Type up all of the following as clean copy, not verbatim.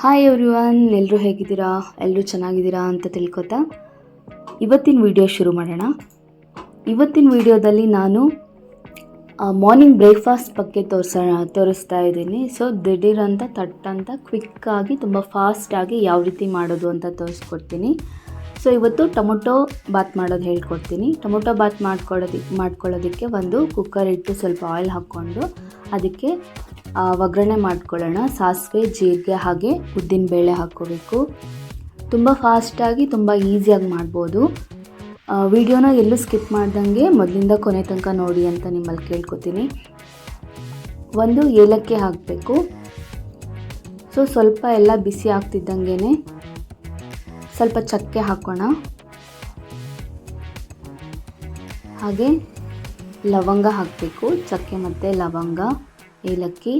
Hi everyone, ಎಲ್ಲರೂ ಹೇಗಿದ್ದೀರಾ? ಎಲ್ಲರೂ ಚೆನ್ನಾಗಿದ್ದೀರಾ ಅಂತ ತಿಳ್ಕೊತಾ ಇವತ್ತಿನ ವಿಡಿಯೋ ಶುರು ಮಾಡೋಣ. ಇವತ್ತಿನ ವಿಡಿಯೋದಲ್ಲಿ ನಾನು ಮಾರ್ನಿಂಗ್ ಬ್ರೇಕ್ಫಾಸ್ಟ್ ಬಗ್ಗೆ ತೋರಿಸ್ತಾ ಇದ್ದೀನಿ. ಸೊ ದಿಢೀರಂತ ತಟ್ಟಂತ ಕ್ವಿಕ್ಕಾಗಿ ತುಂಬ ಫಾಸ್ಟಾಗಿ ಯಾವ ರೀತಿ ಮಾಡೋದು ಅಂತ ತೋರಿಸ್ಕೊಡ್ತೀನಿ. ಸೊ ಇವತ್ತು ಟೊಮೊಟೊ ಬಾತ್ ಮಾಡೋದು ಹೇಳ್ಕೊಡ್ತೀನಿ. ಟೊಮೊಟೊ ಬಾತ್ ಮಾಡ್ಕೊಳ್ಳೋದಕ್ಕೆ ಒಂದು ಕುಕ್ಕರ್ ಇಟ್ಟು ಸ್ವಲ್ಪ ಆಯಿಲ್ ಹಾಕ್ಕೊಂಡು ಅದಕ್ಕೆ ಒಗ್ಗರಣೆ ಮಾಡ್ಕೊಳ್ಳೋಣ. ಸಾಸಿವೆ, ಜೀರಿಗೆ ಹಾಗೆ ಉದ್ದಿನಬೇಳೆ ಹಾಕ್ಕೋಬೇಕು. ತುಂಬ ಫಾಸ್ಟಾಗಿ ತುಂಬ ಈಸಿಯಾಗಿ ಮಾಡ್ಬೋದು. ವಿಡಿಯೋನ ಎಲ್ಲೂ ಸ್ಕಿಪ್ ಮಾಡ್ದಂಗೆ ಮೊದಲಿಂದ ಕೊನೆ ತನಕ ನೋಡಿ ಅಂತ ನಿಮ್ಮಲ್ಲಿ ಕೇಳ್ಕೊತೀನಿ. ಒಂದು ಏಲಕ್ಕಿ ಹಾಕಬೇಕು. ಸೊ ಸ್ವಲ್ಪ ಎಲ್ಲ ಬಿಸಿ ಆಗ್ತಿದ್ದಂಗೆ ಸ್ವಲ್ಪ ಚಕ್ಕೆ ಹಾಕೋಣ. ಹಾಗೆ ಲವಂಗ ಹಾಕಬೇಕು. ಚಕ್ಕೆ ಮತ್ತು ಲವಂಗ, ಏಲಕ್ಕಿ.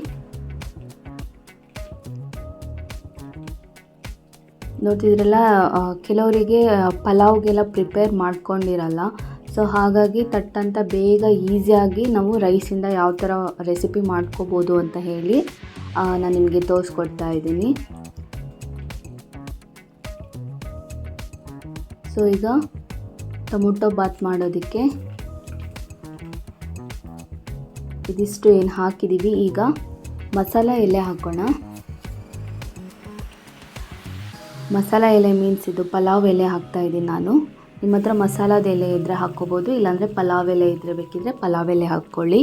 ನೋಡ್ತಿದ್ರಲ್ಲ, ಕೆಲವರಿಗೆ ಪಲಾವ್ಗೆಲ್ಲ ಪ್ರಿಪೇರ್ ಮಾಡ್ಕೊಂಡಿರಲ್ಲ. ಸೊ ಹಾಗಾಗಿ ತಟ್ಟಂತ ಬೇಗ ಈಸಿಯಾಗಿ ನಾವು ರೈಸಿಂದ ಯಾವ ಥರ ರೆಸಿಪಿ ಮಾಡ್ಕೋಬೋದು ಅಂತ ಹೇಳಿ ನಾನು ನಿಮಗೆ ತೋರಿಸ್ಕೊಡ್ತಾ ಇದ್ದೀನಿ. ಸೊ ಈಗ ಟೊಮೊಟೊ ಬಾತ್ ಮಾಡೋದಕ್ಕೆ ಇದಿಷ್ಟು ಏನು ಹಾಕಿದ್ದೀವಿ. ಈಗ ಮಸಾಲ ಎಲೆ ಹಾಕೋಣ. ಮಸಾಲ ಎಲೆ ಮೀನ್ಸ್ ಇದು ಪಲಾವ್ ಎಲೆ ಹಾಕ್ತಾ ಇದ್ದೀನಿ ನಾನು. ನಿಮ್ಮ ಹತ್ರ ಮಸಾಲದ ಎಲೆ ಇದ್ದರೆ ಹಾಕ್ಕೋಬೋದು, ಇಲ್ಲಾಂದರೆ ಪಲಾವ್ ಎಲೆ ಇದ್ದರೆ ಬೇಕಿದ್ದರೆ ಪಲಾವ್ ಎಲೆ ಹಾಕ್ಕೊಳ್ಳಿ.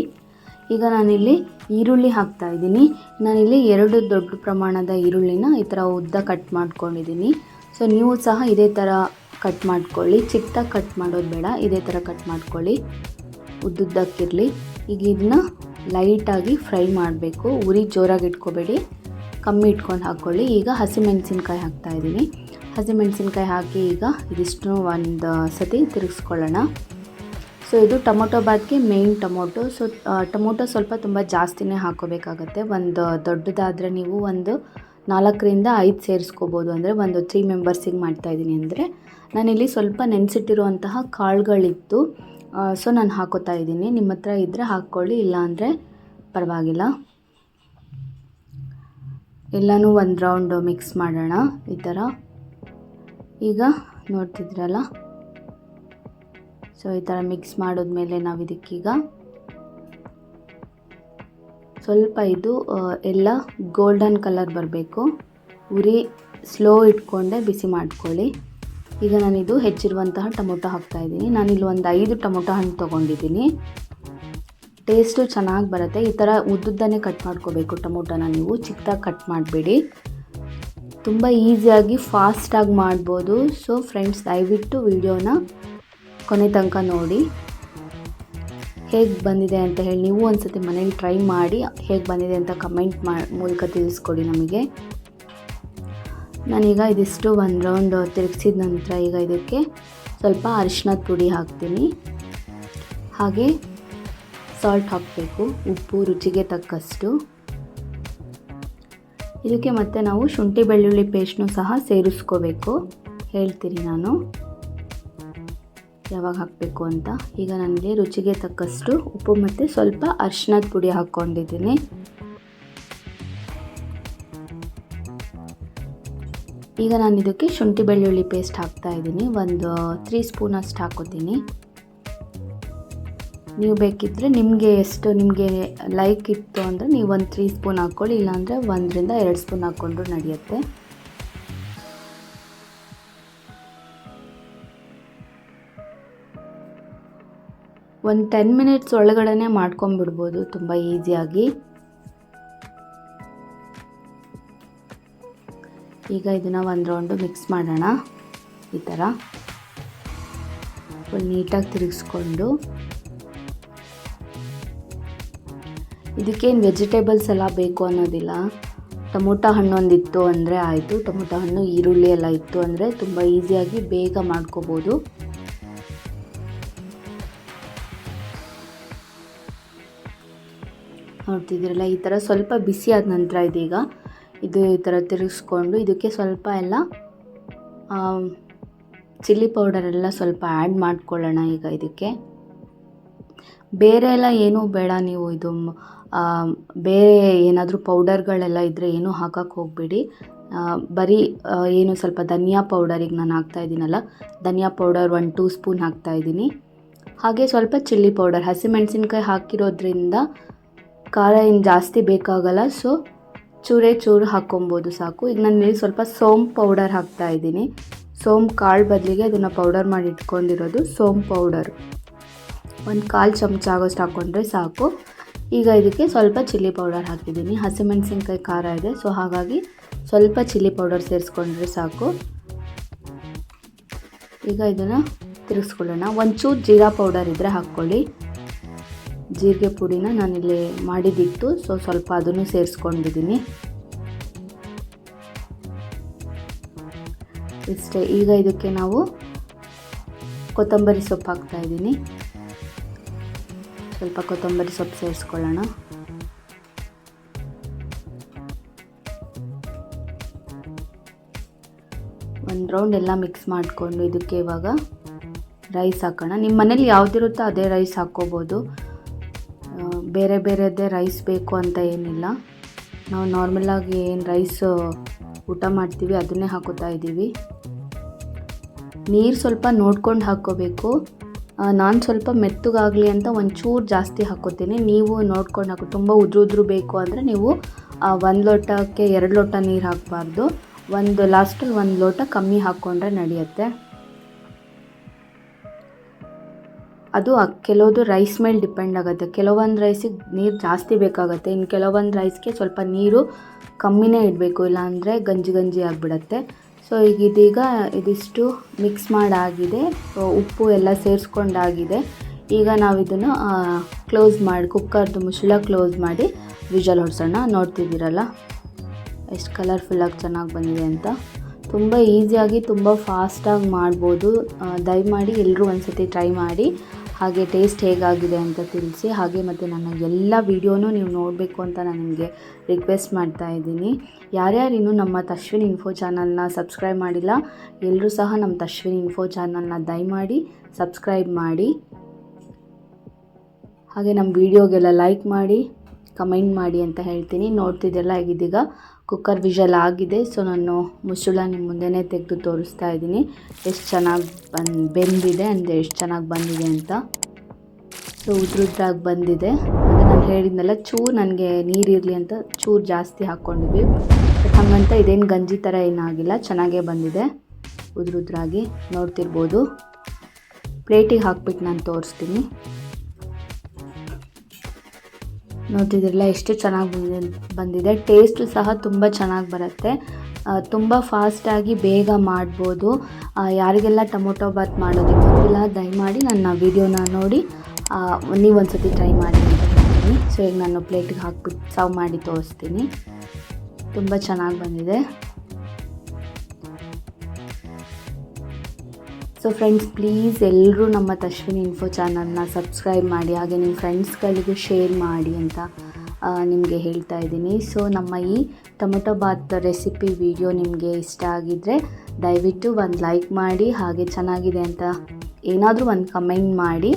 ಈಗ ನಾನಿಲ್ಲಿ ಈರುಳ್ಳಿ ಹಾಕ್ತಾ ಇದ್ದೀನಿ. ನಾನಿಲ್ಲಿ 2 ದೊಡ್ಡ ಪ್ರಮಾಣದ ಈರುಳ್ಳಿನ ಈ ಥರ ಉದ್ದ ಕಟ್ ಮಾಡ್ಕೊಂಡಿದ್ದೀನಿ. ಸೊ ನೀವು ಸಹ ಇದೇ ಥರ ಕಟ್ ಮಾಡ್ಕೊಳ್ಳಿ. ಚಿಕ್ಕದಾಗಿ ಕಟ್ ಮಾಡೋದು ಬೇಡ, ಇದೇ ಥರ ಕಟ್ ಮಾಡ್ಕೊಳ್ಳಿ, ಉದ್ದುದ್ದಕ್ಕಿರಲಿ. ಈಗ ಇದನ್ನ ಲೈಟಾಗಿ ಫ್ರೈ ಮಾಡಬೇಕು. ಉರಿ ಜೋರಾಗಿ ಇಟ್ಕೋಬೇಡಿ, ಕಮ್ಮಿ ಇಟ್ಕೊಂಡು ಹಾಕ್ಕೊಳ್ಳಿ. ಈಗ ಹಸಿಮೆಣಸಿನ್ಕಾಯಿ ಹಾಕ್ತಾಯಿದ್ದೀನಿ. ಹಸಿಮೆಣಸಿನ್ಕಾಯಿ ಹಾಕಿ ಈಗ ಇದಿಷ್ಟು ಒಂದು ಸತಿ ತಿರುಗಿಸ್ಕೊಳ್ಳೋಣ. ಸೊ ಇದು ಟೊಮೊಟೊ ಬಾತ್ಗೆ ಮೇಯ್ನ್ ಟೊಮೊಟೊ. ಸೊ ಟೊಮೊಟೊ ಸ್ವಲ್ಪ ತುಂಬ ಜಾಸ್ತಿನೇ ಹಾಕೋಬೇಕಾಗತ್ತೆ. ಒಂದು ದೊಡ್ಡದಾದರೆ ನೀವು ಒಂದು 4ರಿಂದ 5 ಸೇರಿಸ್ಕೋಬೋದು. ಅಂದರೆ ಒಂದು 3 ಮೆಂಬರ್ಸಿಗೆ ಮಾಡ್ತಾಯಿದ್ದೀನಿ ಅಂದರೆ. ನಾನಿಲ್ಲಿ ಸ್ವಲ್ಪ ನೆನೆಸಿಟ್ಟಿರುವಂತಹ ಕಾಳುಗಳಿತ್ತು, ಸೊ ನಾನು ಹಾಕೋತಾ ಇದ್ದೀನಿ. ನಿಮ್ಮ ಹತ್ರ ಇದ್ದರೆ ಹಾಕ್ಕೊಳ್ಳಿ, ಇಲ್ಲಾಂದರೆ ಪರವಾಗಿಲ್ಲ. ಎಲ್ಲನೂ ಒಂದು ರೌಂಡ್ ಮಿಕ್ಸ್ ಮಾಡೋಣ ಈ ಥರ. ಈಗ ನೋಡ್ತಿದ್ರಲ್ಲ, ಸೊ ಈ ಥರ ಮಿಕ್ಸ್ ಮಾಡಿದ್ಮೇಲೆ ನಾವು ಇದಕ್ಕೀಗ ಸ್ವಲ್ಪ ಇದು ಎಲ್ಲ ಗೋಲ್ಡನ್ ಕಲರ್ ಬರಬೇಕು. ಉರಿ ಸ್ಲೋ ಇಟ್ಕೊಂಡೆ ಬಿಸಿ ಮಾಡ್ಕೊಳ್ಳಿ. ಈಗ ನಾನಿದು ಹೆಚ್ಚಿರುವಂತಹ ಟೊಮೊಟೊ ಹಾಕ್ತಾಯಿದ್ದೀನಿ. ನಾನಿಲ್ಲಿ ಒಂದು 5 ಟೊಮೊಟೊ ಹಣ್ಣು ತೊಗೊಂಡಿದ್ದೀನಿ. ಟೇಸ್ಟು ಚೆನ್ನಾಗಿ ಬರುತ್ತೆ. ಈ ಥರ ಉದ್ದುದ್ದನೇ ಕಟ್ ಮಾಡ್ಕೋಬೇಕು ಟೊಮೊಟೊನ. ನೀವು ಚಿಕ್ಕದಾಗಿ ಕಟ್ ಮಾಡಬೇಡಿ. ತುಂಬ ಈಸಿಯಾಗಿ ಫಾಸ್ಟಾಗಿ ಮಾಡ್ಬೋದು. ಸೊ ಫ್ರೆಂಡ್ಸ್, ದಯವಿಟ್ಟು ವಿಡಿಯೋನ ಕೊನೆ ತನಕ ನೋಡಿ. ಹೇಗೆ ಬಂದಿದೆ ಅಂತ ಹೇಳಿ ನೀವು ಒಂದು ಸತಿ ಮನೇಲಿ ಟ್ರೈ ಮಾಡಿ ಹೇಗೆ ಬಂದಿದೆ ಅಂತ ಕಮೆಂಟ್ ಮೂಲಕ ತಿಳಿಸ್ಕೊಡಿ ನಮಗೆ. ನಾನೀಗ ಇದಿಷ್ಟು ಒಂದು ರೌಂಡ್ ತಿರುಗಿಸಿದ ನಂತರ ಈಗ ಇದಕ್ಕೆ ಸ್ವಲ್ಪ ಅರಿಶಿಣದ ಪುಡಿ ಹಾಕ್ತೀನಿ. ಹಾಗೆ ಸಾಲ್ಟ್ ಹಾಕಬೇಕು, ಉಪ್ಪು ರುಚಿಗೆ ತಕ್ಕಷ್ಟು. ಇದಕ್ಕೆ ಮತ್ತೆ ನಾವು ಶುಂಠಿ ಬೆಳ್ಳುಳ್ಳಿ ಪೇಸ್ಟ್ನೂ ಸಹ ಸೇರಿಸ್ಕೋಬೇಕು. ಹೇಳ್ತೀನಿ ನಾನು ಯಾವಾಗ ಹಾಕಬೇಕು ಅಂತ. ಈಗ ನನಗೆ ರುಚಿಗೆ ತಕ್ಕಷ್ಟು ಉಪ್ಪು ಮತ್ತು ಸ್ವಲ್ಪ ಅರಿಶಿಣದ ಪುಡಿ ಹಾಕ್ಕೊಂಡಿದ್ದೀನಿ. ಈಗ ನಾನು ಇದಕ್ಕೆ ಶುಂಠಿ ಬೆಳ್ಳುಳ್ಳಿ ಪೇಸ್ಟ್ ಹಾಕ್ತಾಯಿದ್ದೀನಿ. ಒಂದು 3 ಸ್ಪೂನ್ ಅಷ್ಟು ಹಾಕೋತೀನಿ. ನೀವು ಬೇಕಿದ್ದರೆ ನಿಮಗೆ ಎಷ್ಟು ನಿಮಗೆ ಲೈಕ್ ಇತ್ತು ಅಂದರೆ ನೀವು ಒಂದು 3 ಸ್ಪೂನ್ ಹಾಕ್ಕೊಳ್ಳಿ, ಇಲ್ಲಾಂದರೆ 1ರಿಂದ 2 ಸ್ಪೂನ್ ಹಾಕ್ಕೊಂಡ್ರೂ ನಡೆಯುತ್ತೆ. ಒಂದು 10 ಮಿನಿಟ್ಸ್ ಒಳಗಡೆ ಮಾಡ್ಕೊಂಬಿಡ್ಬೋದು ತುಂಬ ಈಸಿಯಾಗಿ. ಈಗ ಇದನ್ನು ಒಂದು ರೌಂಡು ಮಿಕ್ಸ್ ಮಾಡೋಣ ಈ ಥರ. ಫುಲ್ ನೀಟಾಗಿ ತಿರುಗಿಸ್ಕೊಂಡು ಇದಕ್ಕೇನು ವೆಜಿಟೇಬಲ್ಸ್ ಎಲ್ಲ ಬೇಕು ಅನ್ನೋದಿಲ್ಲ. ಟೊಮೊಟೊ ಹಣ್ಣು ಒಂದಿತ್ತು ಅಂದರೆ ಆಯಿತು. ಟೊಮೊಟೊ ಹಣ್ಣು, ಈರುಳ್ಳಿ ಎಲ್ಲ ಇತ್ತು ಅಂದರೆ ತುಂಬ ಈಸಿಯಾಗಿ ಬೇಗ ಮಾಡ್ಕೋಬೋದು. ನೋಡ್ತಿದ್ದೀರಲ್ಲ, ಈ ಥರ ಸ್ವಲ್ಪ ಬಿಸಿ ಆದ ನಂತರ ಇದೀಗ ಇದು ಈ ಥರ ತಿರುಗಿಸ್ಕೊಂಡು ಇದಕ್ಕೆ ಸ್ವಲ್ಪ ಎಲ್ಲ ಚಿಲ್ಲಿ ಪೌಡರೆಲ್ಲ ಸ್ವಲ್ಪ ಆ್ಯಡ್ ಮಾಡ್ಕೊಳ್ಳೋಣ. ಈಗ ಇದಕ್ಕೆ ಬೇರೆ ಎಲ್ಲ ಏನೂ ಬೇಡ. ನೀವು ಇದು ಬೇರೆ ಏನಾದರೂ ಪೌಡರ್ಗಳೆಲ್ಲ ಇದ್ದರೆ ಏನೂ ಹಾಕಕ್ಕೆ ಹೋಗಬೇಡಿ. ಬರೀ ಏನು ಸ್ವಲ್ಪ ಧನಿಯಾ ಪೌಡರಿಗೆ ನಾನು ಹಾಕ್ತಾಯಿದ್ದೀನಲ್ಲ, ಧನಿಯಾ ಪೌಡರ್ 1-2 ಸ್ಪೂನ್ ಹಾಕ್ತಾಯಿದ್ದೀನಿ. ಹಾಗೆ ಸ್ವಲ್ಪ ಚಿಲ್ಲಿ ಪೌಡರ್, ಹಸಿಮೆಣಸಿನ್ಕಾಯಿ ಹಾಕಿರೋದ್ರಿಂದ ಖಾರ ಏನು ಜಾಸ್ತಿ ಬೇಕಾಗಲ್ಲ, ಸೊ ಚೂರು ಹಾಕ್ಕೊಬೋದು ಸಾಕು. ಈಗ ನಾನು ಇಲ್ಲಿ ಸ್ವಲ್ಪ ಸೋಂಪು ಪೌಡರ್ ಹಾಕ್ತಾಯಿದ್ದೀನಿ. ಸೋಂಪು ಕಾಳು ಬದಲಿಗೆ ಅದನ್ನು ಪೌಡರ್ ಮಾಡಿ ಇಟ್ಕೊಂಡಿರೋದು ಸೋಂಪು ಪೌಡರ್. 1/4 ಚಮಚ ಆಗೋಷ್ಟು ಹಾಕ್ಕೊಂಡ್ರೆ ಸಾಕು. ಈಗ ಇದಕ್ಕೆ ಸ್ವಲ್ಪ ಚಿಲ್ಲಿ ಪೌಡರ್ ಹಾಕಿದ್ದೀನಿ. ಹಸಿಮೆಣಸಿನ್ಕಾಯಿ ಖಾರ ಇದೆ, ಸೊ ಹಾಗಾಗಿ ಸ್ವಲ್ಪ ಚಿಲ್ಲಿ ಪೌಡರ್ ಸೇರಿಸ್ಕೊಂಡ್ರೆ ಸಾಕು. ಈಗ ಇದನ್ನು ತಿರುಗಿಸ್ಕೊಳ್ಳೋಣ. ಒಂಚೂರು ಜೀರಾ ಪೌಡರ್ ಇದ್ದರೆ ಹಾಕ್ಕೊಳ್ಳಿ. ಜೀರಿಗೆ ಪುಡಿನ ನಾನಿಲ್ಲಿ ಮಾಡಿದ್ದಿತ್ತು, ಸೊ ಸ್ವಲ್ಪ ಅದನ್ನು ಸೇರಿಸ್ಕೊಂಡಿದ್ದೀನಿ. ಇಷ್ಟೇ. ಈಗ ಇದಕ್ಕೆ ನಾವು ಕೊತ್ತಂಬರಿ ಸೊಪ್ಪು ಹಾಕ್ತಾಯಿದ್ದೀನಿ. ಸ್ವಲ್ಪ ಕೊತ್ತಂಬರಿ ಸೊಪ್ಪು ಸೇರಿಸ್ಕೊಳ್ಳೋಣ. ಒಂದು ರೌಂಡ್ ಎಲ್ಲ ಮಿಕ್ಸ್ ಮಾಡಿಕೊಂಡು ಇದಕ್ಕೆ ಇವಾಗ ರೈಸ್ ಹಾಕೋಣ. ನಿಮ್ಮ ಮನೇಲಿ ಯಾವುದಿರುತ್ತೋ ಅದೇ ರೈಸ್ ಹಾಕ್ಕೋಬೋದು. ಬೇರೆ ಬೇರೆದೇ ರೈಸ್ ಬೇಕು ಅಂತ ಏನಿಲ್ಲ. ನಾವು ನಾರ್ಮಲಾಗಿ ಏನು ರೈಸ್ ಊಟ ಮಾಡ್ತೀವಿ ಅದನ್ನೇ ಹಾಕೋತಾ ಇದ್ದೀವಿ. ನೀರು ಸ್ವಲ್ಪ ನೋಡ್ಕೊಂಡು ಹಾಕ್ಕೋಬೇಕು. ನಾನು ಸ್ವಲ್ಪ ಮೆತ್ತಗಾಗಲಿ ಅಂತ ಒಂಚೂರು ಜಾಸ್ತಿ ಹಾಕ್ಕೋತೀನಿ. ನೀವು ನೋಡ್ಕೊಂಡು ಹಾಕೋ. ತುಂಬ ಉದುರು ಬೇಕು ಅಂದರೆ ನೀವು 1 ಲೋಟಕ್ಕೆ 2 ಲೋಟ ನೀರು ಹಾಕಬಾರ್ದು. ಲಾಸ್ಟಲ್ಲಿ 1 ಲೋಟ ಕಮ್ಮಿ ಹಾಕ್ಕೊಂಡ್ರೆ ನಡೆಯುತ್ತೆ. ಅದು ಕೆಲವೊಂದು ರೈಸ್ ಮೇಲೆ ಡಿಪೆಂಡ್ ಆಗುತ್ತೆ. ಕೆಲವೊಂದು ರೈಸಿಗೆ ನೀರು ಜಾಸ್ತಿ ಬೇಕಾಗುತ್ತೆ, ಇನ್ನು ಕೆಲವೊಂದು ರೈಸ್ಗೆ ಸ್ವಲ್ಪ ನೀರು ಕಮ್ಮಿನೇ ಇಡಬೇಕು, ಇಲ್ಲಾಂದರೆ ಗಂಜಿ ಆಗಿಬಿಡತ್ತೆ. ಸೊ ಈಗ ಇದೀಗ ಇದಿಷ್ಟು ಮಿಕ್ಸ್ ಮಾಡಾಗಿದೆ, ಉಪ್ಪು ಎಲ್ಲ ಸೇರಿಸ್ಕೊಂಡಾಗಿದೆ. ಈಗ ನಾವು ಇದನ್ನು ಕ್ಲೋಸ್ ಮಾಡಿ, ಕುಕ್ಕರ್ದು ಮುಚ್ಚಳ ಕ್ಲೋಸ್ ಮಾಡಿ ವಿಷಲ್ ಹೊಡ್ಸೋಣ. ನೋಡ್ತಿದ್ದೀರಲ್ಲ ಎಷ್ಟು ಕಲರ್ಫುಲ್ಲಾಗಿ ಚೆನ್ನಾಗಿ ಬಂದಿದೆ ಅಂತ. ತುಂಬ ಈಸಿಯಾಗಿ ತುಂಬ ಫಾಸ್ಟಾಗಿ ಮಾಡ್ಬೋದು. ದಯಮಾಡಿ ಎಲ್ಲರೂ ಒಂದು ಸತಿ ಟ್ರೈ ಮಾಡಿ, ಹಾಗೆ ಟೇಸ್ಟ್ ಹೇಗಾಗಿದೆ ಅಂತ ತಿಳಿಸಿ. ಹಾಗೆ ಮತ್ತು ನನ್ನ ಎಲ್ಲ ವೀಡಿಯೋನೂ ನೀವು ನೋಡಬೇಕು ಅಂತ ನಾನು ನಿಮಗೆ ರಿಕ್ವೆಸ್ಟ್ ಮಾಡ್ತಾ ಇದ್ದೀನಿ. ಯಾರ್ಯಾರು ಇನ್ನೂ ನಮ್ಮ ತಶ್ವಿನ್ ಇನ್ಫೋ ಚಾನಲ್ನ ಸಬ್ಸ್ಕ್ರೈಬ್ ಮಾಡಿಲ್ಲ, ಎಲ್ಲರೂ ಸಹ ನಮ್ಮ ತಶ್ವಿನ್ ಇನ್ಫೋ ಚಾನಲ್ನ ದಯಮಾಡಿ ಸಬ್ಸ್ಕ್ರೈಬ್ ಮಾಡಿ. ಹಾಗೆ ನಮ್ಮ ವೀಡಿಯೋಗೆಲ್ಲ ಲೈಕ್ ಮಾಡಿ, ಕಮೆಂಟ್ ಮಾಡಿ ಅಂತ ಹೇಳ್ತೀನಿ. ನೋಡ್ತಿದ್ದೆಲ್ಲ ಇದೀಗ ಕುಕ್ಕರ್ ವಿಷಲ್ ಆಗಿದೆ. ಸೊ ನಾನು ಮುಚ್ಚಳ ನಿಮ್ಮ ಮುಂದೆನೇ ತೆಗೆದು ತೋರಿಸ್ತಾ ಇದ್ದೀನಿ ಎಷ್ಟು ಚೆನ್ನಾಗಿ ಬೆಂದಿದೆ ಅಂದರೆ ಎಷ್ಟು ಚೆನ್ನಾಗಿ ಬಂದಿದೆ ಅಂತ. ಸೊ ಉದ್ರಾಗಿ ಬಂದಿದೆ. ಅದೇ ನಾನು ಹೇಳಿದ್ನಲ್ಲ, ನನಗೆ ನೀರಿರಲಿ ಅಂತ ಚೂರು ಜಾಸ್ತಿ ಹಾಕ್ಕೊಂಡಿದ್ವಿ. ಬಟ್ ಹಾಗಂತ ಇದೇನು ಗಂಜಿ ಥರ ಏನಾಗಿಲ್ಲ, ಚೆನ್ನಾಗೇ ಬಂದಿದೆ ಉದ್ರಾಗಿ. ನೋಡ್ತಿರ್ಬೋದು. ಪ್ಲೇಟಿಗೆ ಹಾಕ್ಬಿಟ್ಟು ನಾನು ತೋರಿಸ್ತೀನಿ. ನೋಡ್ತಿದ್ದಿರಲ್ಲ ಎಷ್ಟು ಚೆನ್ನಾಗಿ ಬಂದಿದೆ. ಟೇಸ್ಟು ಸಹ ತುಂಬ ಚೆನ್ನಾಗಿ ಬರುತ್ತೆ. ತುಂಬ ಫಾಸ್ಟಾಗಿ ಬೇಗ ಮಾಡ್ಬೋದು. ಯಾರಿಗೆಲ್ಲ ಟೊಮೊಟೊ ಬಾತ್ ಮಾಡೋದಕ್ಕೆ ಗೊತ್ತಿಲ್ಲ, ದಯಮಾಡಿ ನನ್ನ ವೀಡಿಯೋನ ನೋಡಿ ನೀವೊಂದು ಸತಿ ಟ್ರೈ ಮಾಡಿ ಅಂತ ಹೇಳ್ತೀನಿ. ಸೊ ಈಗ ನಾನು ಪ್ಲೇಟಿಗೆ ಹಾಕ್ಬಿಟ್ಟು ಸರ್ವ್ ಮಾಡಿ ತೋರಿಸ್ತೀನಿ. ತುಂಬ ಚೆನ್ನಾಗಿ ಬಂದಿದೆ. ಸೊ ಫ್ರೆಂಡ್ಸ್, ಪ್ಲೀಸ್ ಎಲ್ಲರೂ ನಮ್ಮ ತಶ್ವಿನ್ ಇನ್ಫೋ ಚಾನಲ್ನ ಸಬ್ಸ್ಕ್ರೈಬ್ ಮಾಡಿ, ಹಾಗೆ ನಿಮ್ಮ ಫ್ರೆಂಡ್ಸ್ಗಳಿಗೂ ಶೇರ್ ಮಾಡಿ ಅಂತ ನಿಮಗೆ ಹೇಳ್ತಾ ಇದ್ದೀನಿ. ಸೊ ನಮ್ಮ ಈ ಟೊಮೊಟೊ ಬಾತ್ ರೆಸಿಪಿ ವಿಡಿಯೋ ನಿಮಗೆ ಇಷ್ಟ ಆಗಿದ್ದರೆ ದಯವಿಟ್ಟು ಒಂದು ಲೈಕ್ ಮಾಡಿ, ಹಾಗೆ ಚೆನ್ನಾಗಿದೆ ಅಂತ ಏನಾದರೂ ಒಂದು ಕಮೆಂಟ್ ಮಾಡಿ.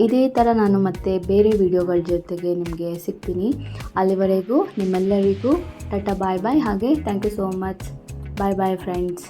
ಇದೇ ಥರ ನಾನು ಮತ್ತೆ ಬೇರೆ ವಿಡಿಯೋಗಳ ಜೊತೆಗೆ ನಿಮಗೆ ಸಿಗ್ತೀನಿ. ಅಲ್ಲಿವರೆಗೂ ನಿಮ್ಮೆಲ್ಲರಿಗೂ ಟಾಟಾ ಬಾಯ್ ಬಾಯ್. ಹಾಗೆ thank you so much. Bye bye friends.